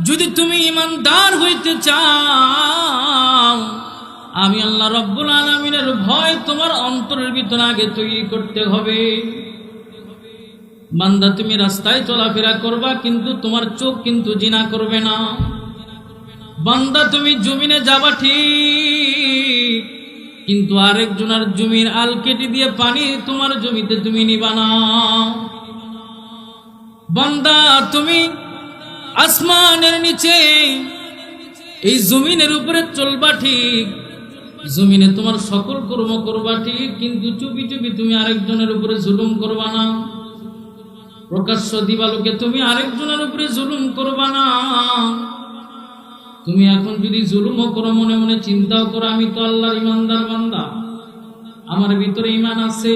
যদি তুমি ঈমানদার হইতে চাও, আমি আল্লাহ রব্বুল আলামিনের ভয় তোমার অন্তরের ভিতর আগে তৈরি করতে হবে। বান্দা, তুমি রাস্তায় চলাফেরা করবা, কিন্তু তোমার চোখ কিন্তু জিনা করবে না। বান্দা, তুমি জমিনে যাবা ঠিক, কিন্তু আরেকজনের জমির আল কেটে দিয়ে পানি তোমার জমিতে তুমি নিবা না। বান্দা, তুমি আসমানের নিচে এই জমিনের উপরে চলবা ঠিক, জমিনে তোমার সকল কর্ম করবা ঠিক, কিন্তু চুপি চুপি তুমি আরেকজনের উপরে জুলুম করবা না। প্রকাশ্য দিবালোকে তুমি আরেকজনের উপরে জুলুম করবা না। তুমি এখন যদি জুলুমও করো, মনে মনে চিন্তাও করো, আমি তো আল্লাহর ইমানদার বান্দা, আমার ভিতরে ঈমান আছে।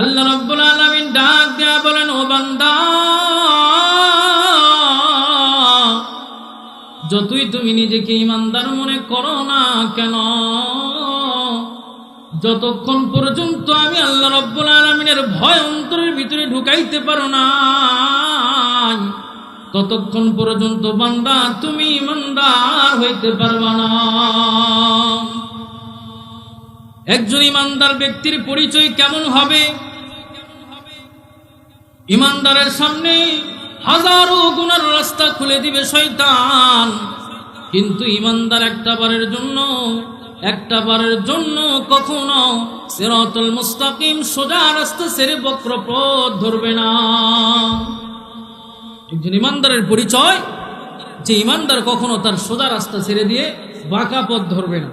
আল্লাহ রাব্বুল আলামিন ডাক দেয়া বলেন, ও বান্দা, যতই তুমি নিজেকে ঈমানদার মনে করো না কেন, যতক্ষণ পর্যন্ত আমি আল্লাহ রাব্বুল আলামিনের ভয় অন্তরের ভিতরে ঢুকাইতে পারো না, ততক্ষণ পর্যন্ত বান্দা তুমি ঈমানদার হইতে পারবা না। একজন ঈমানদার ব্যক্তির পরিচয় কেমন হবে? ঈমানদারের সামনে হাজারো গুনার রাস্তা খুলে দিবে শয়তান, কিন্তু ঈমানদার একটা বারের জন্য কখনো সিরাতুল মুস্তাকিম সোজা রাস্তা ছেড়ে বক্র পথ ধরবে না। একজন ঈমানদারের পরিচয়, যে ঈমানদার কখনো তার সোজা রাস্তা ছেড়ে দিয়ে বাঁকা পথ ধরবে না।